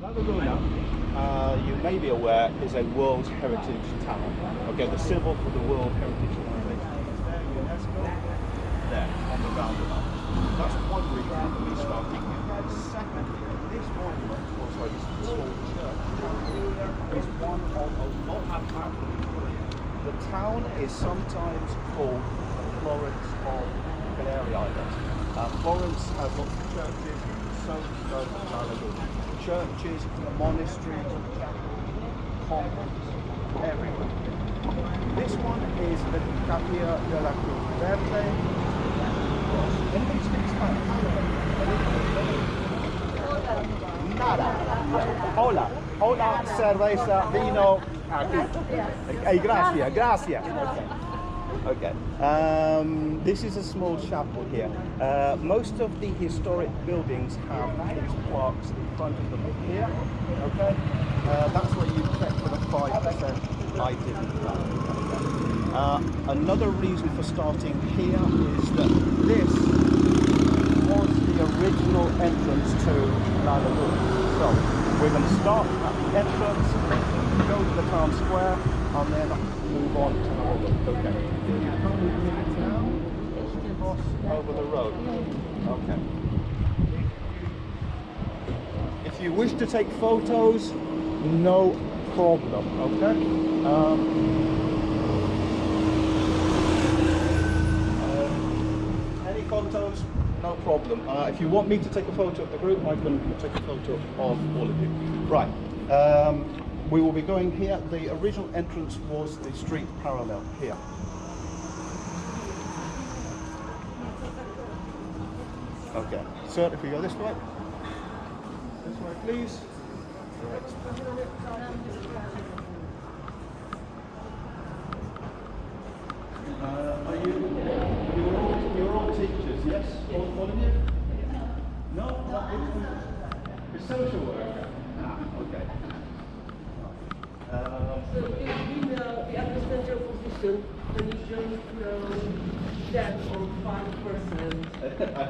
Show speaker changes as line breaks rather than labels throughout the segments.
La Laguna, you may be aware, is a World Heritage Town. Okay, the symbol for the World Heritage Foundation is there, UNESCO, there, on the roundabout. That's one reason for me starting here. Secondly, this monument, or sorry, this small church, is one of a lot of happening. The town is sometimes called Florence of Canary Islands. Florence has lots of churches, so does La Laguna. Churches, monasteries, chapels, convents, everywhere. This one is the Capilla de la Verde. Anybody speak Spanish? Nada. Hola. Hola, cerveza, vino, aquí. Gracias, gracias. Okay. This is a small chapel here. Most of the historic buildings have these plaques in front of them here. Okay. That's where you check for the 5% I didn't know. Another reason for starting here is that this was the original entrance to La Laguna. So we're going to start at the entrance, go to the town square, and then move on to the okay. Now, cross over the road. Okay. If you wish to take photos, no problem. Okay. Any photos? No problem. If you want me to take a photo of the group, I can take a photo of all of you. Right. We will be going here. The original entrance was the street parallel here. Okay. Sir, if we go this way. This way, please. Right. You're all teachers, yes? All of you? No? Not you? You're social worker? Ah, okay.
So we understand your position when you join debt on 5%.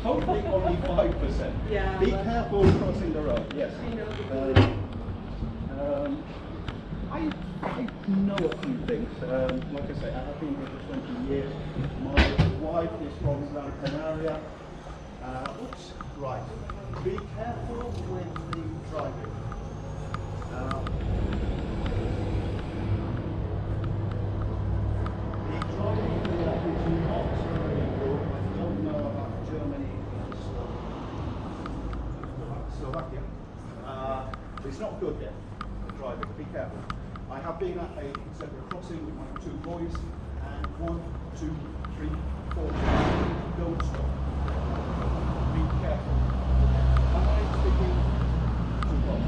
Hopefully only 5%.
Yeah.
Be careful crossing the road, yes. I know a few things. Like I say, I have been here for 20 years. My wife is from Gran Canaria. Oops, right. Be careful with the driving. The driving here is not very good. I don't know about Germany and Slovakia. It's not good here, the driving. Be careful. I have been at a zebra crossing with my two boys, and 1, 2, 3, 4, don't stop. Be careful. Am I speaking too well?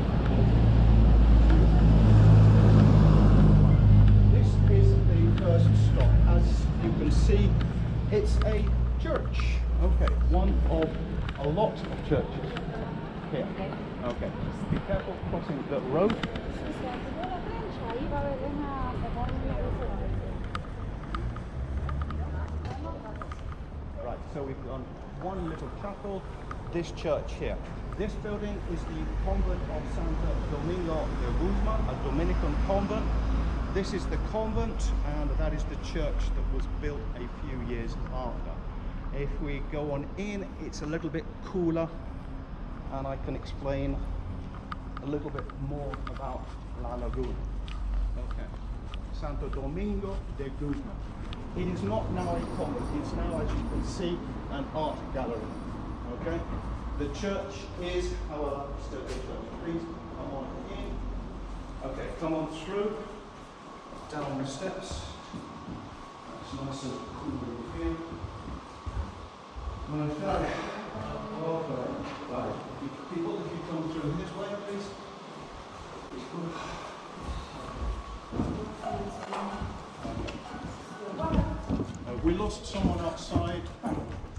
This is the first stop. As you can see, it's a church. Okay, one of a lot of churches here. Okay, be careful crossing the road. Right, so we've done one little chapel, this church here. This building is the convent of Santo Domingo de Guzman, a Dominican convent. This is the convent, and that is the church that was built a few years after. If we go on in, it's a little bit cooler, and I can explain a little bit more about La Laguna. Okay, Santo Domingo de Guzman. It is not now a convent, it's now, as you can see, an art gallery. Okay, the church is, however, still a church. Please come on in. Okay, come on through, down the steps. That's nice and cool here. Okay. Right. People, if you come through this way, please. We lost someone outside.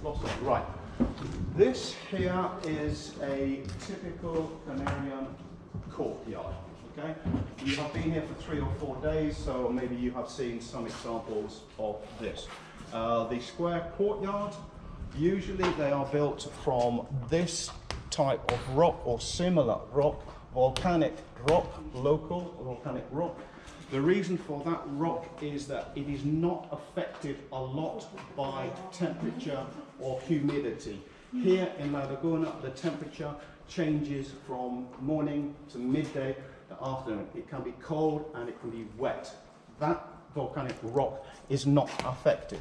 Lost it. Right. This here is a typical Canarian courtyard. Okay. You have been here for 3 or 4 days, so maybe you have seen some examples of this. The square courtyard. Usually they are built from this type of rock or similar rock, volcanic rock, local volcanic rock. The reason for that rock is that it is not affected a lot by temperature or humidity. Here in La Laguna, the temperature changes from morning to midday to afternoon. It can be cold and it can be wet. That volcanic rock is not affected.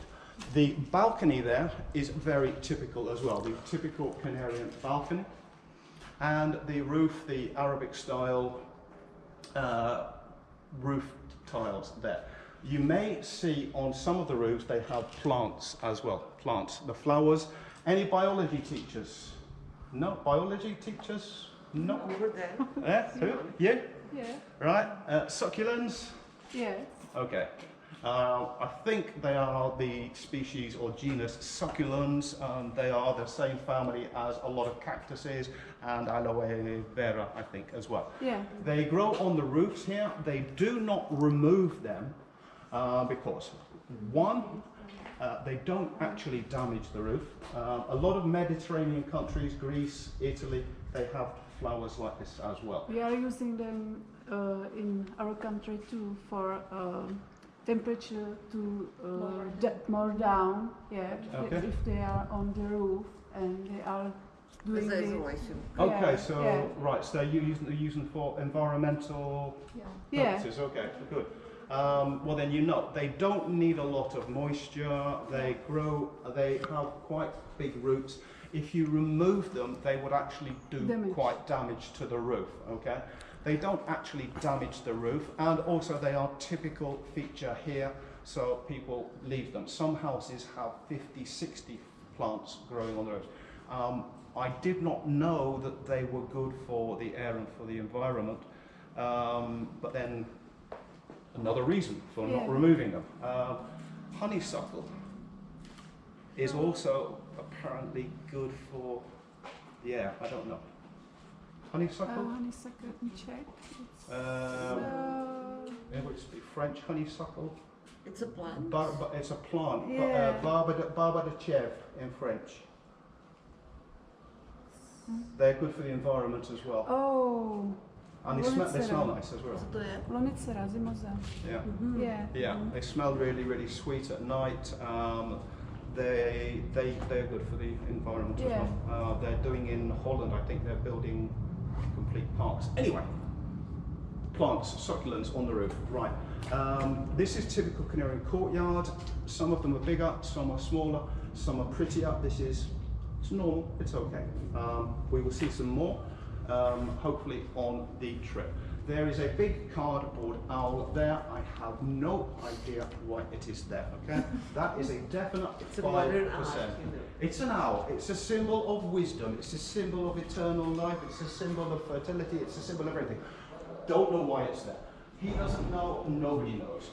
The balcony there is very typical as well, the typical Canarian balcony. And the roof, the Arabic style roof tiles there. You may see on some of the roofs they have plants as well, plants, the flowers. Any biology teachers? No? Biology teachers? No?
Over there.
Yeah? Who? You?
Yeah.
Right? Succulents?
Yes.
Okay. I think they are the species or genus Succulents. They are the same family as a lot of cactuses and aloe vera, I think, as well.
Yeah.
They grow on the roofs here. They do not remove them because, one, they don't actually damage the roof. A lot of Mediterranean countries, Greece, Italy, they have flowers like this as well.
We are using them in our country too for temperature to more down. Yeah.
Okay.
If they are on the roof and they are doing
As
the
isolation.
Okay,
Yeah,
so
yeah.
right, so they're using for environmental
Yeah.
purposes. Okay, good. Well, then you know they don't need a lot of moisture. They grow. They have quite big roots. If you remove them, they would actually do quite damage to the roof. Okay, they don't actually damage the roof, and also they are typical feature here. So people leave them. Some houses have 50, 60 plants growing on the roof. I did not know that they were good for the air and for the environment, but then another reason for not removing them. Honeysuckle is also apparently good for the air. I don't know. Honeysuckle?
Honeysuckle, let me check.
It would be French honeysuckle.
It's a plant.
It's a plant.
Yeah.
Barbe de Chèvre in French. They're good for the environment as well.
Oh.
And they smell nice as well.
Co to je?
Lonicera, zimoza.
Yeah.
Yeah.
Yeah, they smell really, really sweet at night. They're good for the environment as well. They're doing in Holland, I think they're building complete parks. Anyway, plants, succulents on the roof. Right. This is typical Canarian courtyard. Some of them are bigger, some are smaller, some are prettier. It's normal, it's okay. We will see some more, hopefully on the trip. There is a big cardboard owl there. I have no idea why it is there, okay? That is a definite 5%. It's an owl. It's a symbol of wisdom. It's a symbol of eternal life. It's a symbol of fertility. It's a symbol of everything. Don't know why it's there. He doesn't know, nobody knows.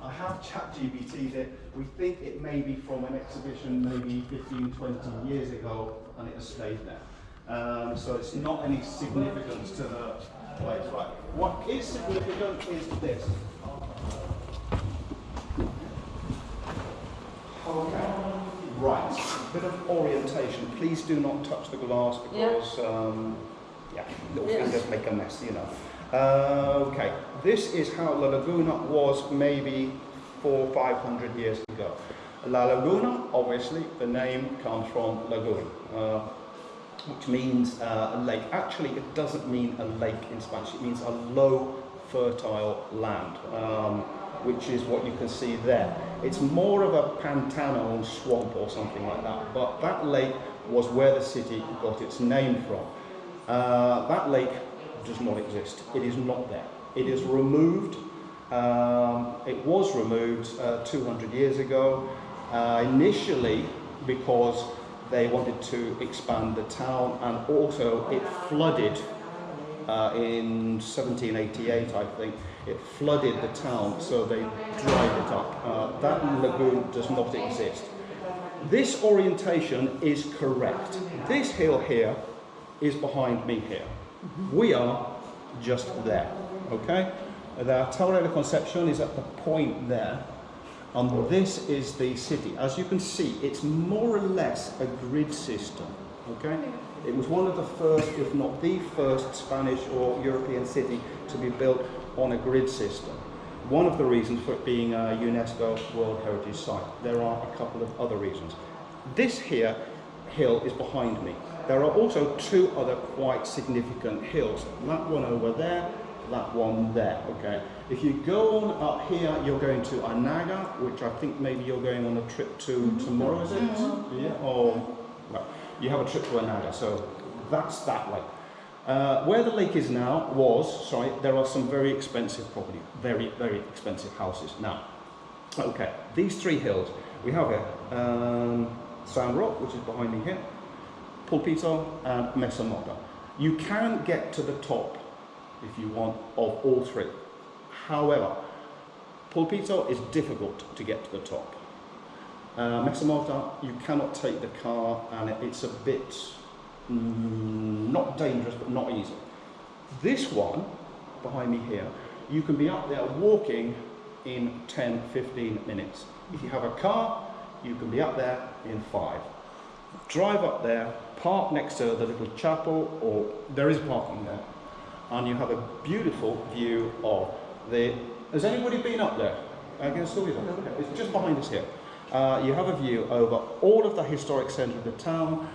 I have ChatGPT'd it. We think it may be from an exhibition maybe 15, 20 years ago, and it has stayed there. So it's not any significance to the place, right? What is significant is this. Okay, right, bit of orientation. Please do not touch the glass because, little fingers make a mess, you know. Okay, this is how La Laguna was maybe 400 or 500 years ago. La Laguna, obviously, the name comes from lagoon, which means a lake. Actually, it doesn't mean a lake in Spanish. It means a low, fertile land, which is what you can see there. It's more of a pantano swamp or something like that, but that lake was where the city got its name from. That lake does not exist. It is not there. It is removed. It was removed 200 years ago, initially because they wanted to expand the town, and also it flooded in 1788, I think. It flooded the town, so they dried it up. That lagoon does not exist. This orientation is correct. This hill here is behind me here. We are just there, okay? The Torre de Concepción is at the point there, and this is the city. As you can see, it's more or less a grid system, okay? It was one of the first, if not the first, Spanish or European city to be built on a grid system. One of the reasons for it being a UNESCO World Heritage Site. There are a couple of other reasons. This here hill is behind me. There are also two other quite significant hills. That one over there, that one there, okay? If you go on up here, you're going to Anaga, which I think maybe you're going on a trip to tomorrow, is it? Yeah, or, well, you have a trip to Anaga, so that's that way. Where the lake is now, there are some very expensive property, very, very expensive houses. Now, okay, these three hills, we have here, San Roque, which is behind me here, Pulpito and Mesa Mota. You can get to the top, if you want, of all three. However, Pulpito is difficult to get to the top. Mesa Mota, you cannot take the car, and it's a bit, not dangerous, but not easy. This one, behind me here, you can be up there walking in 10, 15 minutes. If you have a car, you can be up there in 5. Drive up there, park next to the little chapel, or there is parking there, and you have a beautiful view of the... Has anybody been up there? I can still be there. Okay. It's just behind us here. You have a view over all of the historic centre of the town,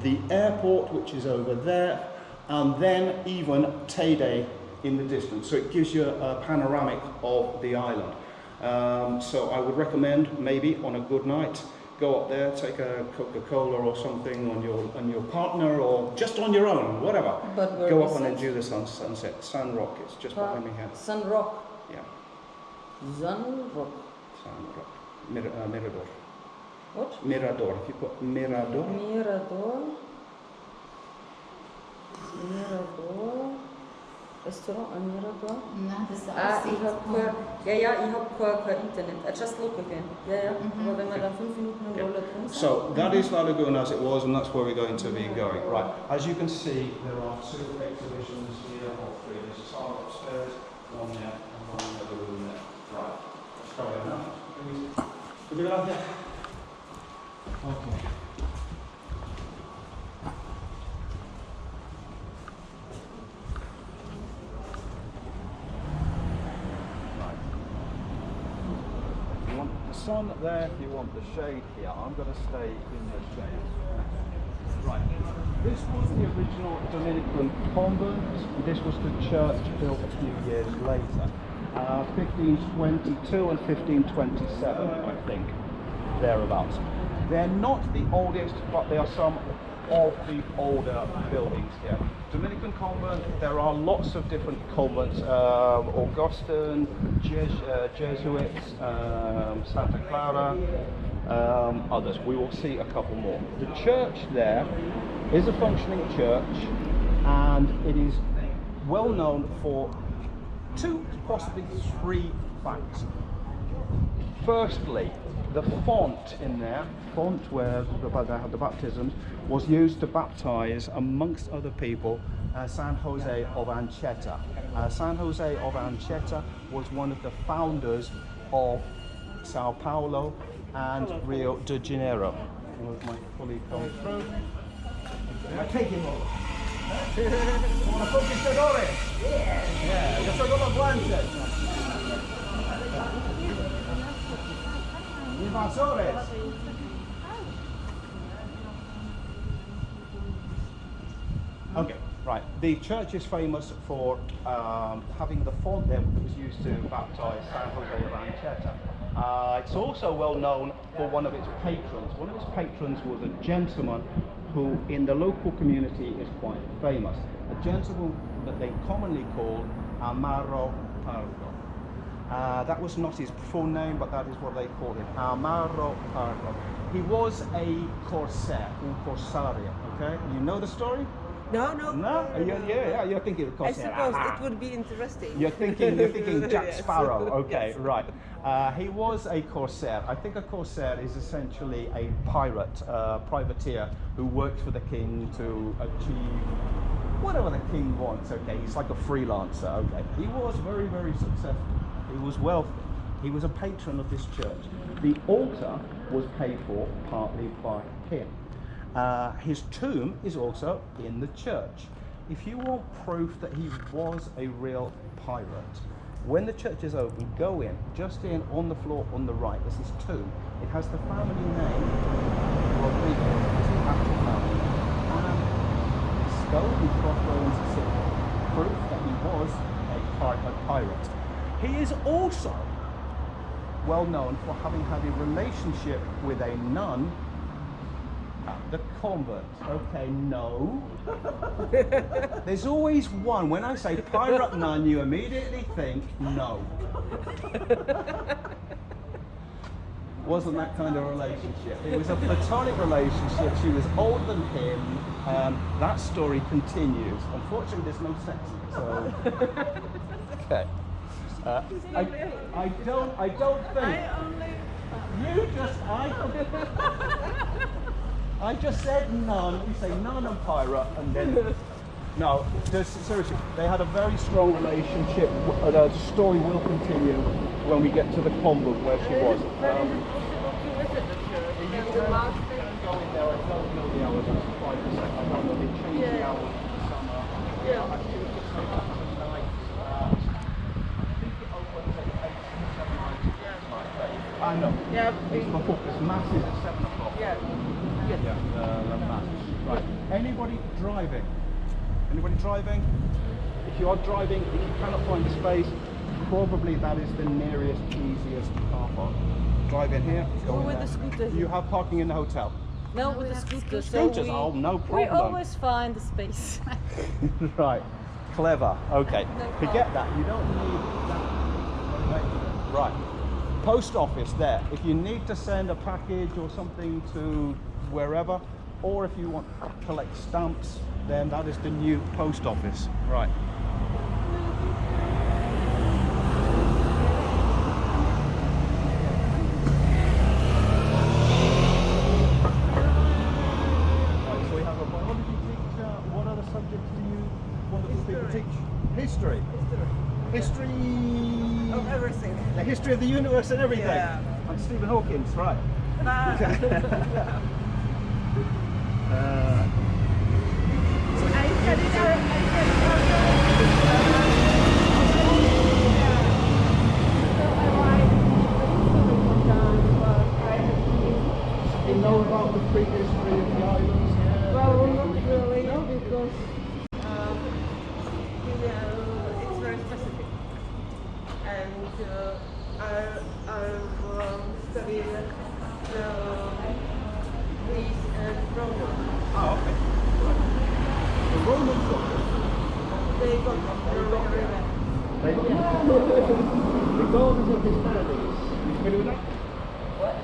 the airport, which is over there, and then even Teide in the distance. So it gives you a panoramic of the island. So I would recommend, maybe on a good night, go up there, take a Coca-Cola or something on your partner, or just on your own, whatever.
But where
go
is
up and
it?
enjoy the sunset. San Roque, it's just behind me here.
San Roque.
Yeah,
San Roque.
San Roque. Mirador.
What?
Mirador. If you put Mirador.
Mirador. Restaurant and Mirador.
No, das ist
Ich habe Internet. I just look again. Aber wenn wir dann 5 Minuten eine Rolle drin sind.
So that is La Laguna as it was, and that's where we're going to be going. Right. As you can see, there are 2 exhibitions here, or 3. There's a star upstairs, one there, and one in the room there. Right. Let's carry on now. Can we go down there? Okay. Sun there, if you want the shade here. I'm going to stay in the shade. Right. This was the original Dominican convent. This was the church built a few years later. 1522 and 1527, I think, thereabouts. They're not the oldest, but they are some of the older buildings here. Dominican convent, there are lots of different convents, Augustine, Jesuits, Santa Clara, others. We will see a couple more. The church there is a functioning church, and it is well known for 2, possibly 3 facts. Firstly, the font in there, where they had the baptisms, was used to baptize, amongst other people, San Jose of Anchieta. San Jose of Anchieta was one of the founders of Sao Paulo and Rio de Janeiro. My colleague come through. I take him over. Como conquistadores. Yeah, yo soy como guantes. Invasores. Okay, right. The church is famous for having the font there that was used to baptize San Jose of Anchieta. It's also well known for one of its patrons. One of its patrons was a gentleman who in the local community is quite famous. A gentleman that they commonly called Amaro Pardo. That was not his full name, but that is what they called him, Amaro Pardo. He was a corsair, un corsario, okay? You know the story?
No.
No? Yeah, you're thinking of corsair.
I suppose it would be interesting.
You're thinking Jack
Yes.
Sparrow, okay,
Yes.
right. He was a corsair. I think a corsair is essentially a pirate, privateer, who works for the king to achieve whatever the king wants, okay? He's like a freelancer, okay? He was very, very successful. He was wealthy. He was a patron of this church. The altar was paid for partly by him. His tomb is also in the church. If you want proof that he was a real pirate, when the church is open, go in, just in on the floor on the right, there's this tomb. It has the family name, Rodrigo, is the actual family name. And skull and crossbones is proof that he was a pirate. He is also well known for having had a relationship with a nun at the convent. Okay, no. There's always one. When I say pirate nun, you immediately think no. Wasn't that kind of relationship. It was a platonic relationship. She was older than him. That story continues. Unfortunately, there's no sex in it. So, okay. I don't think. I just said nun. We say nun and pirate, and then no. Seriously, they had a very strong relationship. The story will continue when we get to the convent where she was. Go in there. I don't know the hours. That's 5%. I don't know. They change the hours in the summer. I think it's tonight. I think it opens at 8, 7, 9. I know. It's massive at 7 o'clock. Right. Anybody driving? Anybody driving? If you are driving, if you cannot find a space, probably that is the nearest, easiest car park. Drive in here. Go in
with
there.
the scooter.
You have parking in the hotel.
No, with the scooter.
Scooters? Oh, no problem.
We always find the space.
Right. Clever. Okay.
No
Forget that. You don't need that. Right. Post office there. If you need to send a package or something to wherever, or if you want to collect stamps, then that is the new post office. Right. So we have a biology teacher. What other subjects do you want the people to teach? History. History
Of everything.
The history of the universe and everything.
Yeah.
And Stephen Hawking, right. You know about the prehistory of the islands? Yeah.
Well, not really, no, because it's very specific. And I've studied the Greece and Rome.
Oh, okay. The Romans got it.
They got very bad.
They got it. The Gardens of Hesperides. You familiar with that?
What?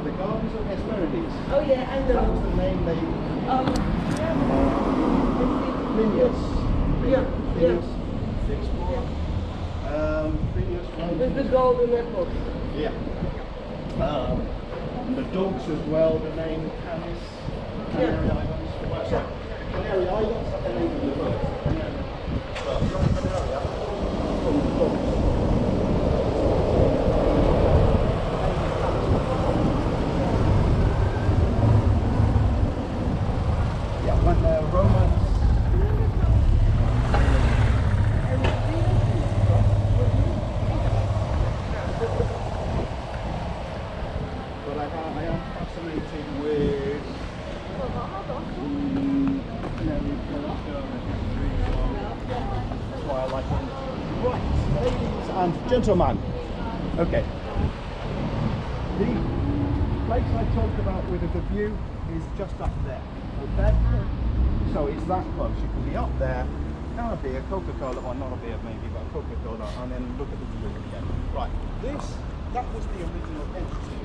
The Gardens of Hesperides.
Oh yeah, I
That was
know.
the name they... Plinius.
Yeah.
The explorer. Plinius.
With the golden apple.
Yeah. The dogs as well, the name Canis. Canary Islands. Well, sorry, the Canary Islands are the name of the birds. Canary. But you're in Canaria, from the dogs. Yeah, when the Romans... But I am fascinated with Canary culture and history, so that's why I like it. Right, ladies and gentlemen. Okay. The place I talked about with a good view is just up there. Okay? So it's that close. You can be up there, have a beer, Coca-Cola, or not a beer maybe, but a Coca-Cola, and then look at the view again. Right. That was the original entity.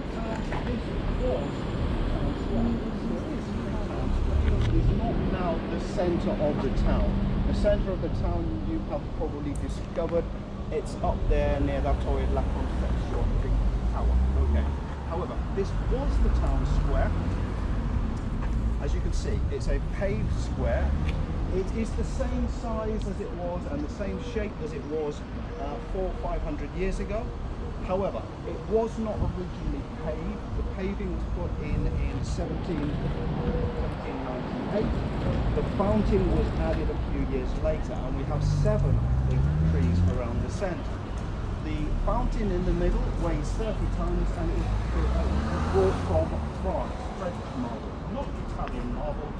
This was is not now the centre of the town. The centre of the town you have probably discovered. It's up there near that Torre La Concepcion big tower. Okay. However, this was the town square. As you can see, it's a paved square. It is the same size as it was and the same shape as it was 400-500 years ago. However, it was not originally paved. The paving was put in 1798. The fountain was added a few years later, and we have 7 big trees around the centre. The fountain in the middle weighs 30 tons and is brought from France, French marble, not Italian marble.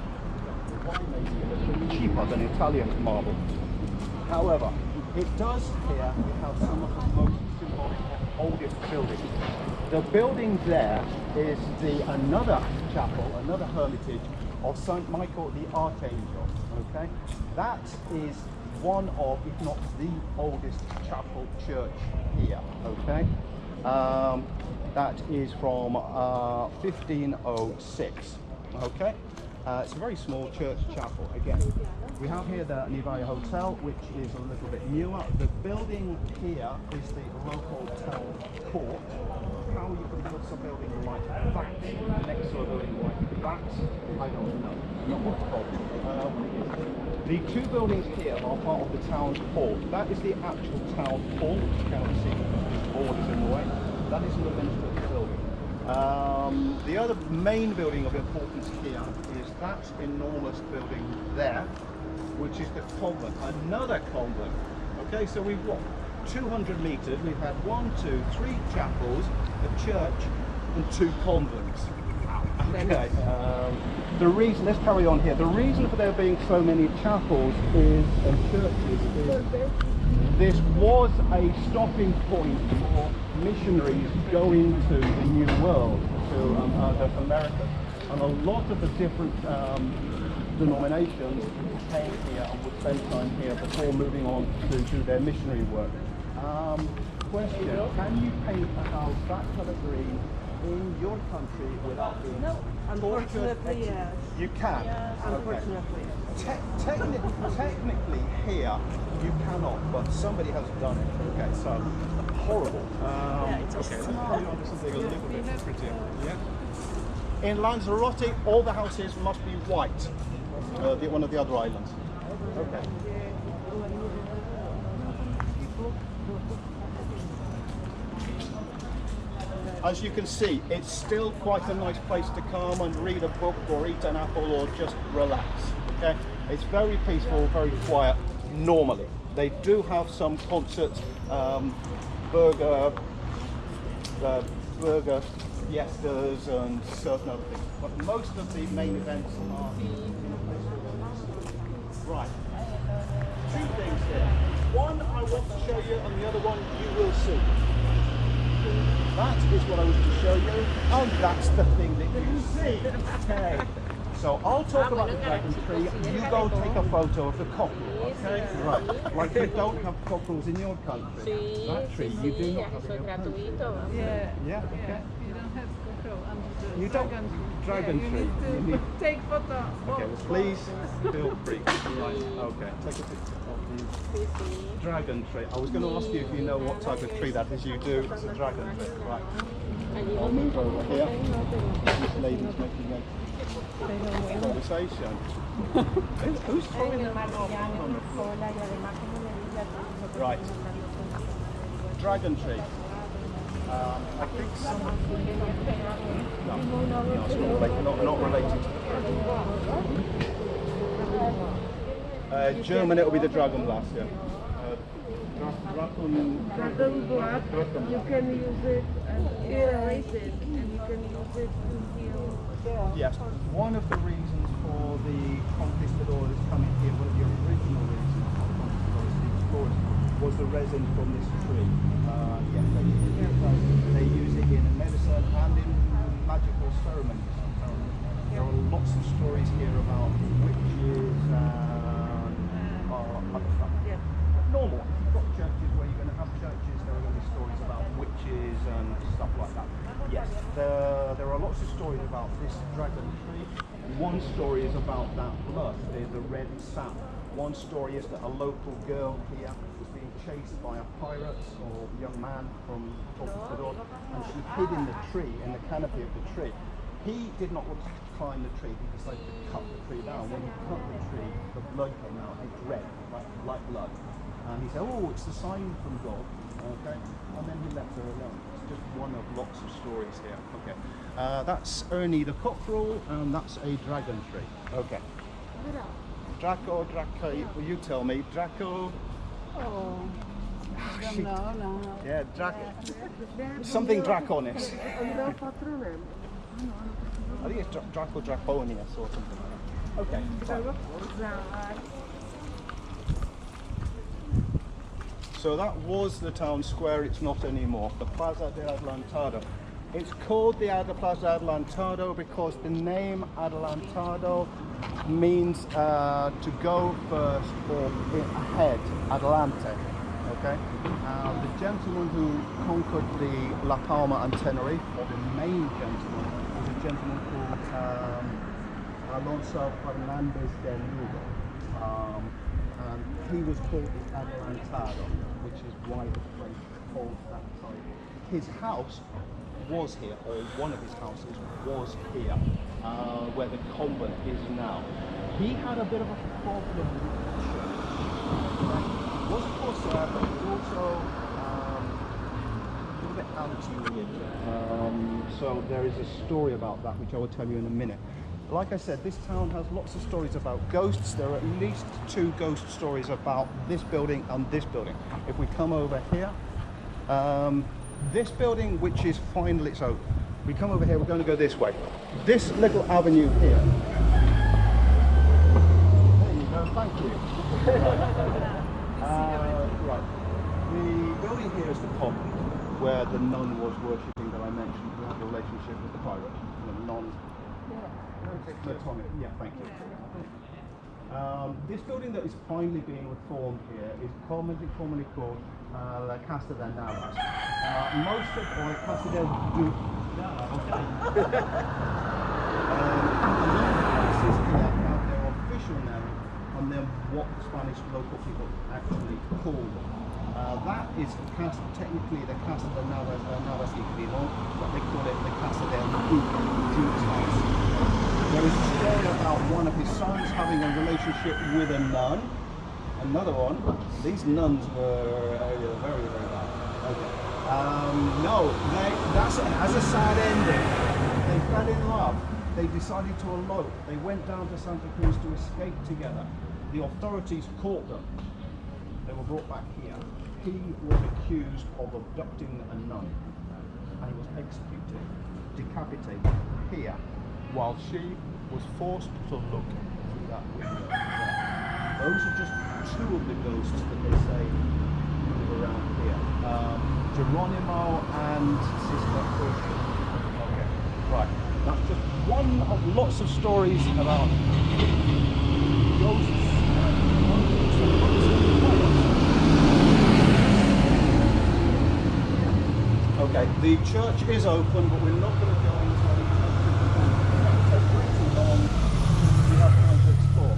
Why maybe a little bit cheaper than Italian marble. However, it does here, we have some of the most symbolic oldest buildings. The building there is another chapel, another hermitage of Saint Michael the Archangel. Okay, that is one of, if not the oldest chapel church here. Okay, that is from 1506. Okay. It's a very small church chapel. Again, we have here the Nivaya Hotel, which is a little bit newer. The building here is the local town court. How you can build some building like that next to a building like that, I don't know. Not my problem. The 2 buildings here are part of the town hall. That is the actual town hall, which you cannot see because the board is in the way. That is the minister building. The other main building of importance here is that enormous building there, which is the convent, another convent. Okay, so we've got 200 meters, we've had 1, 2, 3 chapels, a church, and 2 convents. Okay, the reason, let's carry on here. The reason for there being so many chapels and churches is this was a stopping point for missionaries going to the New World, to America, and a lot of the different denominations came here and would spend time here before moving on to do their missionary work. Question, can you paint a house that colour green in your country without being
Unfortunately, yes.
You can?
Yes, unfortunately.
Technically here you cannot, but somebody has done it. Okay, so horrible. Okay, let's carry on to something a little bit prettier. Yeah. In Lanzarote, all the houses must be white. One of the other islands. Okay. As you can see, it's still quite a nice place to come and read a book or eat an apple or just relax. Okay, it's very peaceful, very quiet. Normally, they do have some concerts, burger fiestas and certain other things, but most of the main events are in a place like this. Right. 2 things here. One I want to show you, and the other one you will see. That is what I was to show you, and that's the thing that you see. Okay. So I'll talk about the dragon tree, you go take a photo of the cockerel, okay? Right. Like you don't have cockerels in your country. That tree you do not have in your country. Yeah, okay.
You don't have control under the
You don't dragon tree.
You need to take photo.
Okay, well, please feel free. Right, okay. Take a picture of the dragon tree. I was going to ask you if you know what type of tree that is. You do. It's a dragon tree. Right. I'll move over here. This lady's making a conversation. Who's throwing their mouth on the floor? Right. Dragon tree. I think someone... No, it's not related to the German, it will be the dragon blast, yeah.
Dragon blood, you can use it and erase it, and you can use it to heal.
Yes, one of the reasons for the conquistadors coming here, one of the original reasons for the conquistadors, the explorers, was the resin from this tree. Yes, they use it in medicine and in magical ceremonies. There are lots of stories here about witches and other stuff. Normal. You've got churches where you're going to have churches, there are going to be stories about witches and stuff like that. Yes, there are lots of stories about this dragon tree. One story is about that blood, the red sap. One story is that a local girl here was being chased by a pirate or young man from Cristobal, and she hid in the tree, in the canopy of the tree. He did not want to climb the tree, he decided to cut the tree down. When he cut the tree, the blood came out, it's red, like blood. And he said, oh, it's the sign from God. Okay, and then he left her alone. It's just one of lots of stories here. Okay, that's Ernie the cockerel, and that's a dragon tree. Okay, Draco, well, you tell me, Draco.
Oh, I don't know, no.
Yeah, something draconis. I think it's Draco Draconius or something like that. Okay. Fine. So that was the town square, it's not anymore. The Plaza de Adelantado. It's called the Plaza Adelantado because the name Adelantado means to go first or ahead, adelante. Okay? The gentleman who conquered the La Palma and Tenerife, or the main gentleman, was a gentleman called Alonso Fernandez del Lugo. And he was called the Adelantado, which is why the French called that title. His house was here, or one of his houses was here, where the convent is now. He had a bit of a problem with the church. It was of course but it was also a little bit anti-religion. So there is a story about that, which I will tell you in a minute. Like I said, this town has lots of stories about ghosts. There are at least 2 ghost stories about this building and this building. If we come over here, this building, which is finally, so we come over here, we're going to go this way. This little avenue here. There you go, thank you. Right, the building here is the convent, where the nun was worshipping that I mentioned, who had a relationship with the pirate, the non. Yeah, thank you. This building that is finally being reformed here is commonly called La Casa de Navas. Most of or Casa del places here have their official name and then what the Spanish local people actually call them. That is technically the Casa de Navas y Crimón, but they call it the Casa del Duke's house. There is a story about one of his sons having a relationship with a nun. Another one. These nuns were very, very bad. Okay. No, that's as a sad ending. They fell in love. They decided to elope. They went down to Santa Cruz to escape together. The authorities caught them. They were brought back here. He was accused of abducting a nun, and he was executed, decapitated here, while she was forced to look through that window. Those are just 2 of the ghosts that they say move around here. Geronimo and Sister Urshula. Okay, right. That's just one of lots of stories about ghosts. Okay, the church is open, but we're not going to go into any church. It's way too long. We have time to explore.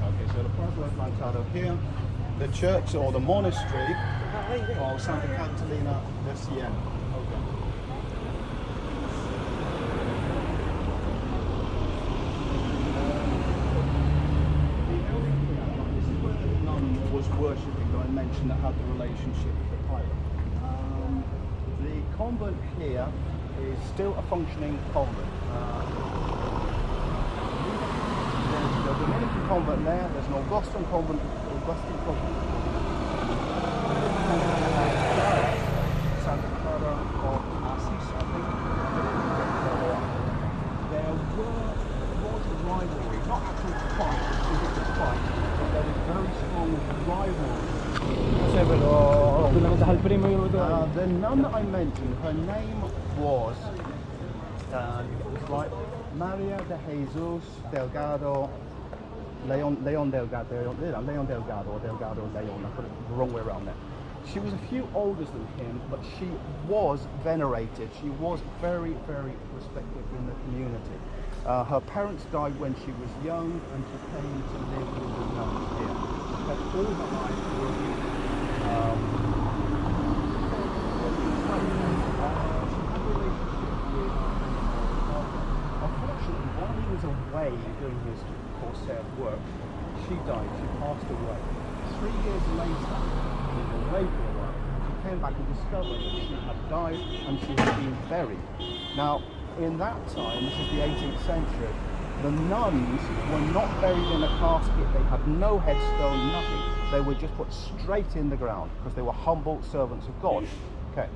Okay, so the Plaza Adelantado here, the church or the monastery of Santa Catalina de Siena. Okay. Was worshipping that I mentioned that had the relationship with the pirate. The convent here is still a functioning convent. There's the Dominican convent there, there's an Augustan convent. Santa Clara of Assis, I think. There was a rivalry, not actual fight, fight. There was very strong rivalry. The nun that I mentioned, her name was right, Maria de Jesus Delgado, Leon Delgado, or Delgado Leon, I put it the wrong way around there. She was a few older than him, but she was venerated. She was very, very respected in the community. Her parents died when she was young, and she came to live with the nuns here. She spent all her life working. She had a relationship with. Unfortunately, while he was away doing his corsair work, she died, she passed away. 3 years later, in the Arabia work, she came back and discovered that she had died and she had been buried. Now, in that time, this is the 18th century, the nuns were not buried in a casket, they had no headstone, nothing. They were just put straight in the ground because they were humble servants of God. Okay.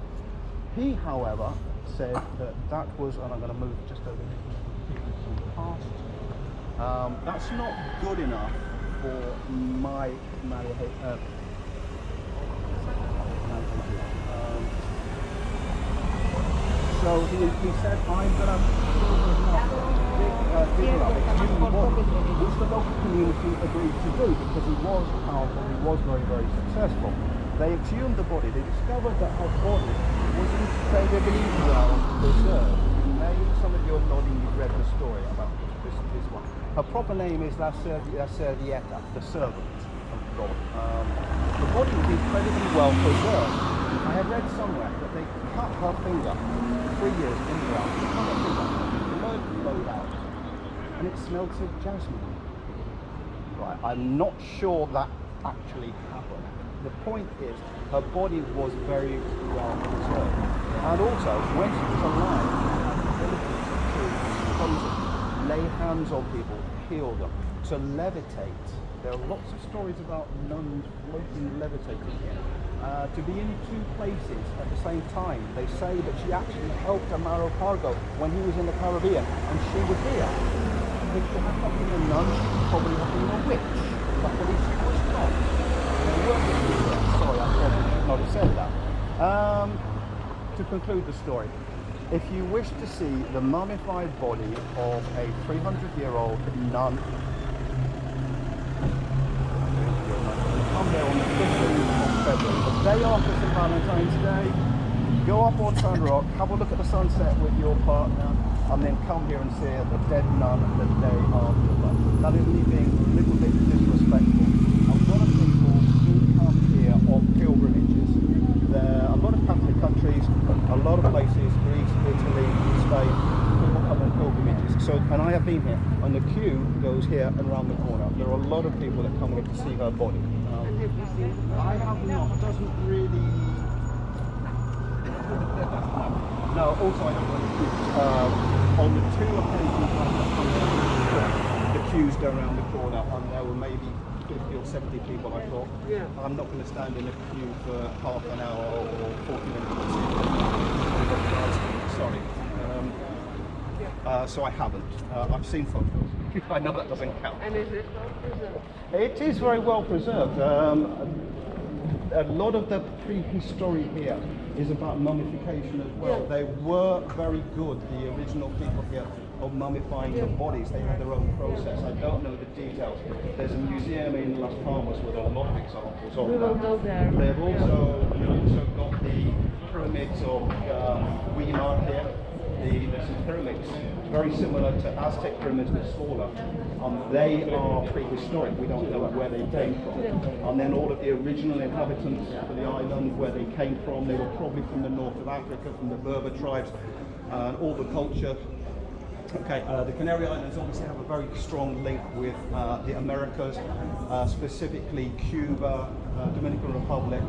He, however, said that that was, and I'm going to move just over here, past. That's not good enough for my so he said, I'm going to which the local community agreed to do because he was powerful, he was very, very successful. They exhumed the body, they discovered that her body was incredibly well preserved. Maybe some of you are nodding, you've read the story about this one. Her proper name is La Servietta, the servant of God. The body was incredibly well preserved. I have read somewhere that they cut her finger 3 years in the ground. They cut her finger, the blood flowed out, and it smelled of jasmine. Right, I'm not sure that actually happened. The point is, her body was very well preserved. And also, when she was alive, she had the ability to lay hands on people, heal them, to levitate. There are lots of stories about nuns floating, levitating here. To be in 2 places at the same time. They say that she actually helped Amaro Pargo when he was in the Caribbean, and she was here. If she had not been a nun, she would probably have been a witch. Luckily, she was not. Sorry, I probably should not have said that. To conclude the story, if you wish to see the mummified body of a 300-year-old nun, come there on the 15th of February, the day after St. Valentine's Day. Go up on Sun Rock, have a look at the sunset with your partner, and then come here and see the dead nun the day after. That is me being a little bit disrespectful. A lot of people do come here on pilgrimages. There are a lot of Catholic countries, a lot of places, Greece, Italy, Spain, people come on pilgrimages. So, and I have been here, and the queue goes here and around the corner. There are a lot of people that come here to see her body. I have not, doesn't really... No, also I don't want to on the 2 occasions I have come here, the queues go around the corner, and there were maybe 50 or 70 people. I thought, I'm not going to stand in a queue for half an hour or 40 minutes. Sorry. So I haven't. I've seen photos. I know that doesn't count.
And is it well preserved?
It is very well preserved. A lot of the prehistory here is about mummification as well. They were very good, the original people here, of mummifying the bodies. They had their own process. I don't know the details. There's a museum in Las Palmas with a lot of examples of
We will go there.
They've also got the pyramids of Weimar here. There's some pyramids very similar to Aztec pyramids but smaller. They are prehistoric. We don't know where they came from. And then all of the original inhabitants of the island, where they came from, they were probably from the north of Africa, from the Berber tribes, and all the culture. Okay, the Canary Islands obviously have a very strong link with the Americas, specifically Cuba, Dominican Republic,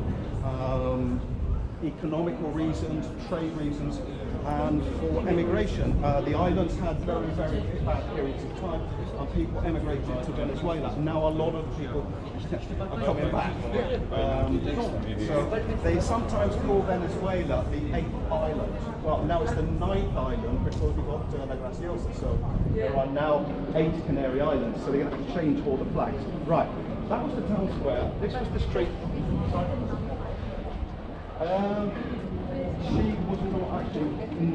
economical reasons, trade reasons, and for emigration. The islands had very, very bad periods of time, and people emigrated to Venezuela. Now a lot of people are coming back. So they sometimes call Venezuela the 8th island. Well, now it's the 9th island because we've got La Graciosa. So there are now 8 Canary Islands. So they're going to have to change all the flags. Right, that was the town square. This was the street. She was not actually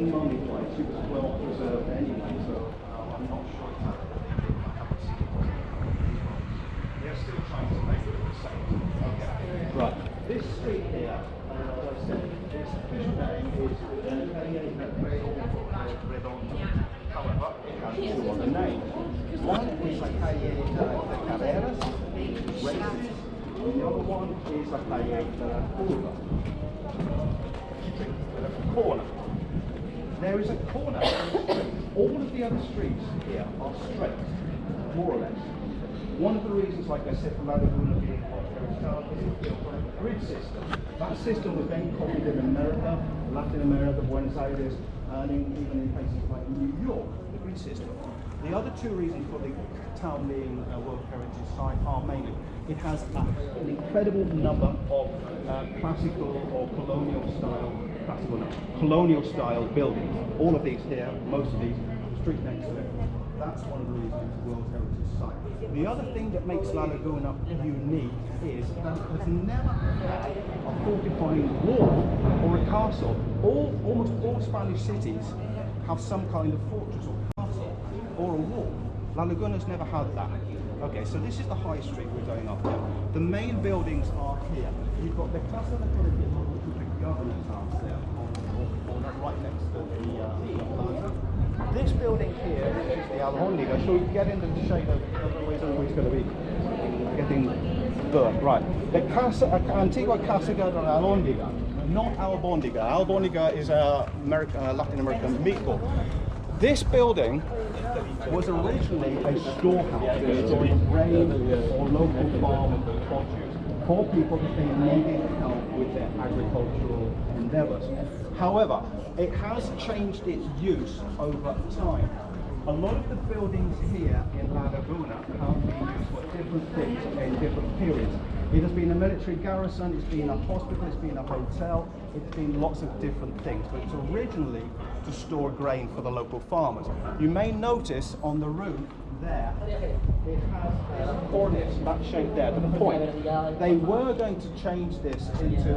mummified. She was well preserved anyway, so I'm not sure exactly. They're still trying to make it the same. Okay. Right. This street here, as I said, its official name is Redondo. However, it has 2 other names. One is la calle de Carreras, racist, and the other one is la calle de la Curva. Corner. There is a corner. All of the other streets here are straight, more or less. One of the reasons, like I said, for La Laguna being a prosperous town is it's built on a grid system. That system was then copied in America, Latin America, Buenos Aires, and even in places like New York, the grid system. The other two reasons for the town being a World Heritage Site are mainly it has an incredible number of classical or colonial style buildings. All of these here, most of these, street next to it. That's one of the reasons it's a World Heritage Site. The other thing that makes La Laguna unique is that it has never had a fortifying wall or a castle. Almost all Spanish cities have some kind of fortress or castle or a wall. La Laguna's never had that. Okay, so this is the high street we're going up here. The main buildings are here. You've got the Casa de Prehliadka, which is the governor's house there, right next to the plaza. This building here, which is the Alhóndiga, so we get into the shade of otherwise everybody's going to be getting burnt. Right. The Antigua Casa de la Alhóndiga, not Albóndiga. Albóndiga is a Latin American meatball. This building was originally a storehouse for storing grain or local farm produce for people that they needed help with their agricultural endeavours. However, it has changed its use over time. A lot of the buildings here in La Laguna have been used for different things in different periods. It has been a military garrison, it's been a hospital, it's been a hotel, it's been lots of different things, but it's originally to store grain for the local farmers. You may notice on the roof there, it has a cornice, that shape there, to the point. They were going to change this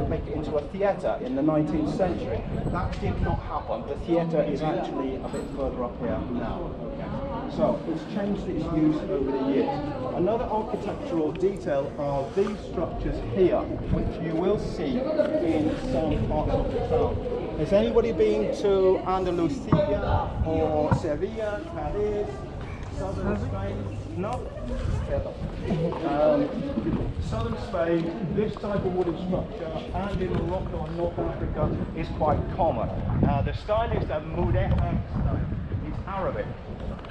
make it into a theatre in the 19th century. That did not happen. The theatre is actually a bit further up here now. Okay. So it's changed its use over the years. Another architectural detail are these structures here, which you will see in some parts of the town. Has anybody been to Andalusia or Sevilla, Cadiz? Southern Spain? No? Southern Spain, this type of wooden structure, and in Morocco and North Africa is quite common. The style is the Mudéjar style. It's Arabic.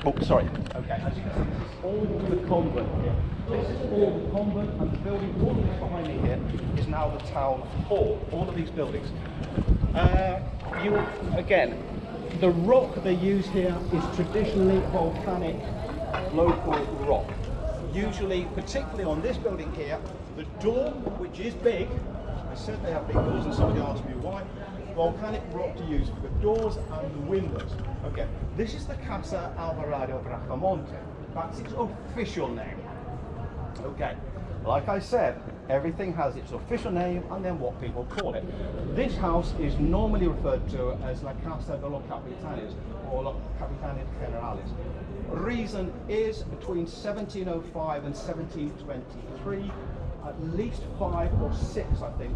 Oh, sorry. Okay, as you can see, this is all the convent here. This is all the convent, and the building all of this behind me here is now the town hall. All of these buildings. Again, the rock they use here is traditionally volcanic local rock. Usually, particularly on this building here, the door, which is big, I said they have big doors and somebody asked me why, volcanic rock to use for the doors and the windows. Okay, this is the Casa Alvarado Bracamonte. That's its official name. Okay, like I said, everything has its official name and then what people call it. This house is normally referred to as La Casa de los Capitanes or Los Capitanes Generales. Reason is between 1705 and 1723, at least 5 or 6, I think,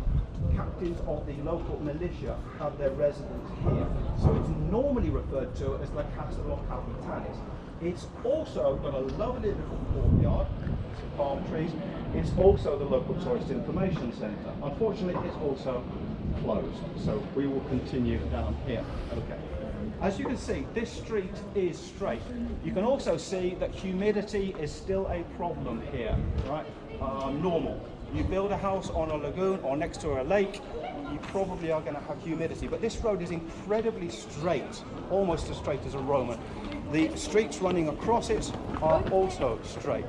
captains of the local militia have their residence here. So it's normally referred to as La Casa de los Capitanes. It's also got a lovely little courtyard, some palm trees. It's also the local tourist information centre. Unfortunately, it's also closed, so we will continue down here. Okay. As you can see, this street is straight. You can also see that humidity is still a problem here, right? Normal. You build a house on a lagoon or next to a lake, you probably are going to have humidity. But this road is incredibly straight, almost as straight as a Roman. The streets running across it are also straight.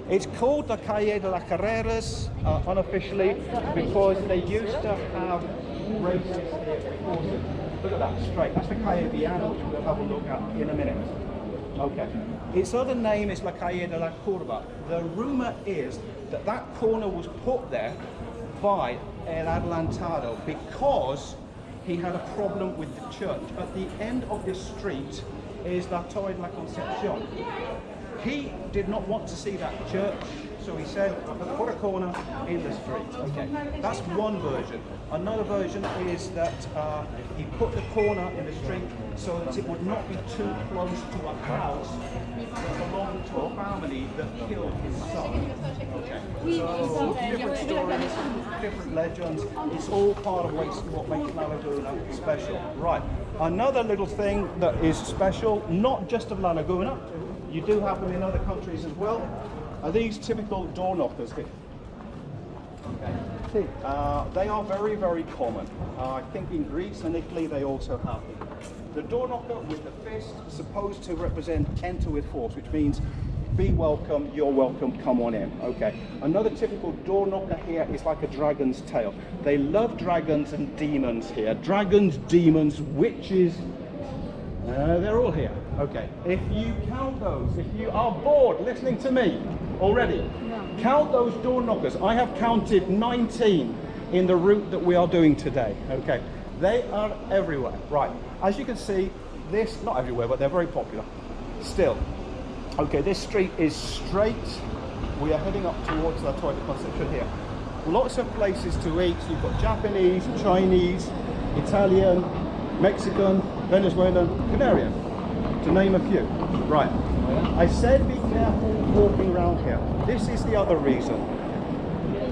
It's called the Calle de las Carreras unofficially because they used to have races here with horses. Look at that, straight. That's the Calle Viana, which we'll have a look at in a minute. Okay. Its other name is La Calle de la Curva. The rumour is that that corner was put there by El Adelantado because he had a problem with the church. At the end of this street is La Torre de la Concepción. He did not want to see that church, so he said, put a corner in the street. Okay, that's one version. Another version is that he put the corner in the street so that it would not be too close to a house that belonged to a family that killed his son. Okay, so different stories, different legends. It's all part of what makes La Laguna special. Right, another little thing that is special, not just of La Laguna, you do have them in other countries as well, Are these typical door knockers here? Okay. They are very, very common. I think in Greece and Italy they also have them. The door knocker with the fist is supposed to represent enter with force, which means be welcome, you're welcome, come on in. Okay. Another typical door knocker here is like a dragon's tail. They love dragons and demons here. Dragons, demons, witches, they're all here. Okay. If you count those, if you are bored listening to me already, count those door knockers. I have counted 19 in the route that we are doing today. Okay. They are everywhere. Right. As you can see, this, not everywhere, but they're very popular. Still. Okay, this street is straight. We are heading up towards the toilet conception here. Lots of places to eat. You've got Japanese, Chinese, Italian, Mexican, Venezuelan, Canarian, to name a few. Right. I said be careful walking around here. This is the other reason.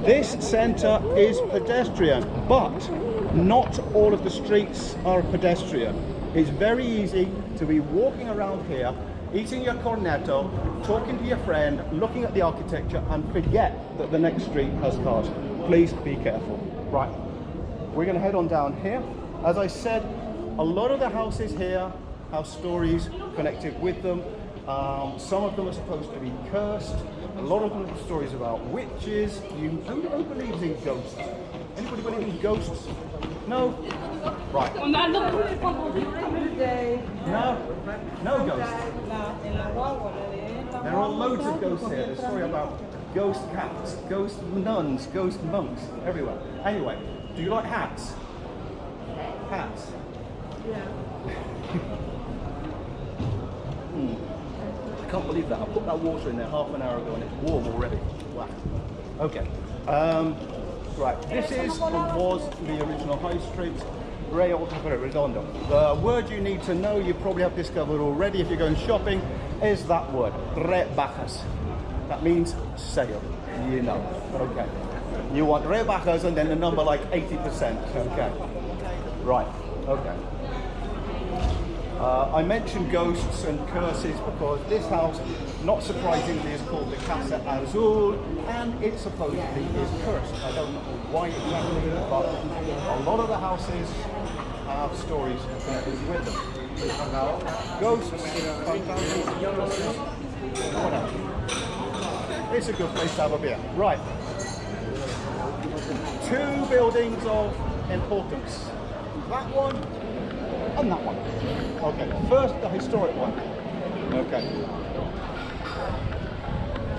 This centre is pedestrian, but not all of the streets are pedestrian. It's very easy to be walking around here, eating your cornetto, talking to your friend, looking at the architecture, and forget that the next street has cars. Please be careful. Right, we're going to head on down here. As I said, a lot of the houses here have stories connected with them. Some of them are supposed to be cursed. A lot of them have stories about witches. Who believes in ghosts? Anybody believe in ghosts? No? Right. No? No ghosts? There are loads of ghosts here. There's a story about ghost cats, ghost nuns, ghost monks, everywhere. Anyway, do you like hats? Hats?
Yeah.
I can't believe that. I put that water in there half an hour ago and it's warm already. Wow. Okay. Right. This is or was the original high street, Redondo. The word you need to know, you probably have discovered already if you're going shopping, is that word, rebajas. That means sale. You know. Okay. You want rebajas and then a number like 80%. Okay. Right. Okay. I mentioned ghosts and curses because this house, not surprisingly, is called the Casa Azul, and it supposedly is cursed. I don't know why exactly, but a lot of the houses have stories connected with them. Ghosts, phantasms, whatever. It's a good place to have a beer. Right. Two buildings of importance. That one and that one. Okay, first the historic one. Okay.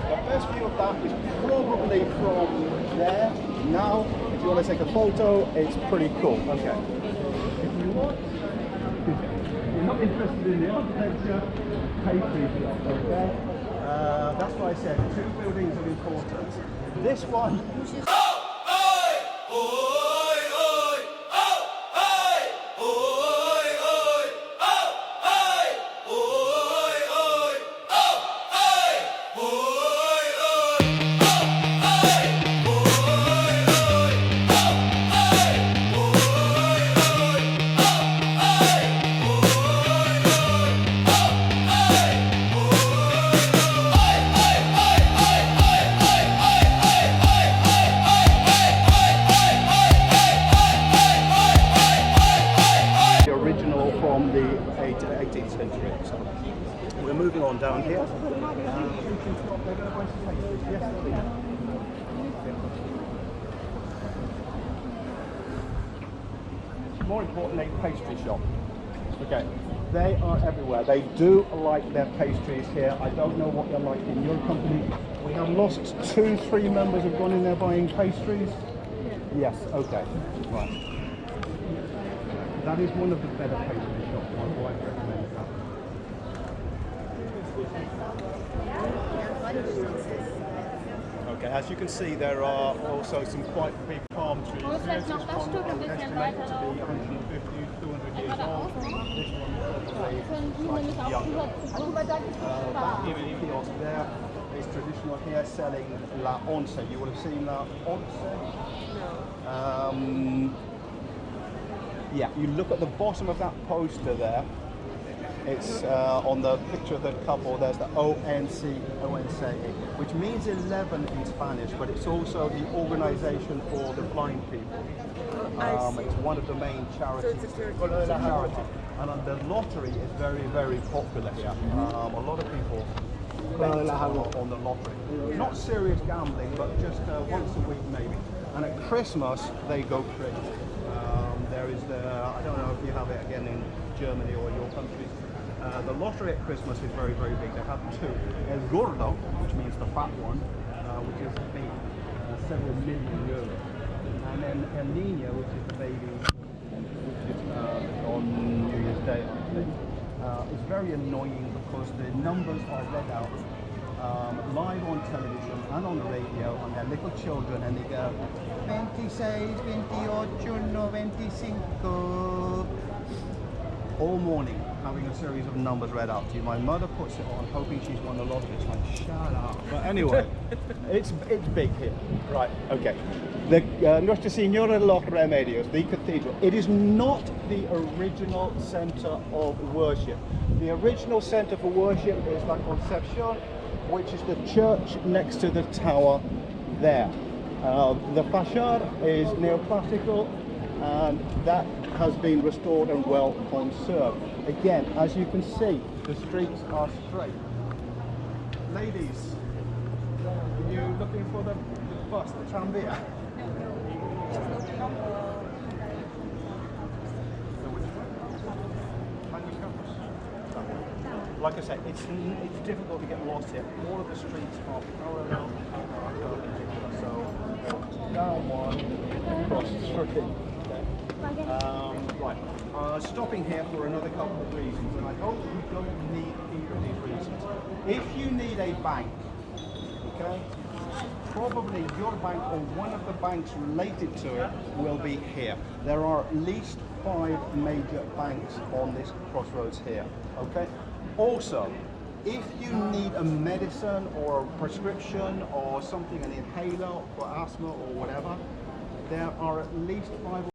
The best view of that is probably from there. Now, if you want to take a photo, it's pretty cool. Okay. If you want, you're not interested in the architecture, pastry shop, okay? That's why I said two buildings of importance. This one. From the 18th century. So we're moving on down here. More importantly, pastry shop. Okay, they are everywhere. They do like their pastries here. I don't know what they're like in your company. We have lost 2-3 members who've gone in there buying pastries. Yes, okay, right. That is one of the better pastry shops. My wife recommends that. Okay, as you can see, there are also some quite big palm trees. This one is estimated to be 150, 200 years old. This one is probably younger. That kiosk there is traditional here selling la once. You would have seen la once. No. Yeah, you look at the bottom of that poster there, It's on the picture of the couple, there's the ONCE, which means 11 in Spanish, but it's also the organization for the blind people. It's one of the main charities.
So it's a
It's a charity. And the lottery is very, very popular here. A lot of people bet on the lottery. Not serious gambling, but just once a week maybe. And at Christmas, they go crazy. There is the, I don't know if you have it again in Germany or your countries. The lottery at Christmas is very, very big. They have two. El Gordo, which means the fat one, which is big, several million euros. And then El Niño, which is the baby, which is on New Year's Day, I think. It's very annoying because the numbers are read out live on television and on the radio, and they're little children, and they go 26, 28, 95. All morning, having a series of numbers read out to you. My mother puts it on, hoping she's won the lottery. It's like, shut up. But anyway, it's big here. Right, okay. The Nuestra Señora de los Remedios, the cathedral, it is not the original center of worship. The original center for worship is La Concepción, which is the church next to the tower there. The facade is neoclassical, and that has been restored and well conserved. Again, as you can see, the streets are straight. Ladies, are you looking for the bus, the tranvia? Like I said, it's difficult to get lost here. All of the streets are parallel, so down one, across three. Right, stopping here for another couple of reasons, and I hope you don't need either of these reasons. If you need a bank, okay, probably your bank or one of the banks related to it will be here. There are at least 5 major banks on this crossroads here, okay? Also, if you need a medicine or a prescription or something, an inhaler for asthma or whatever, there are at least 5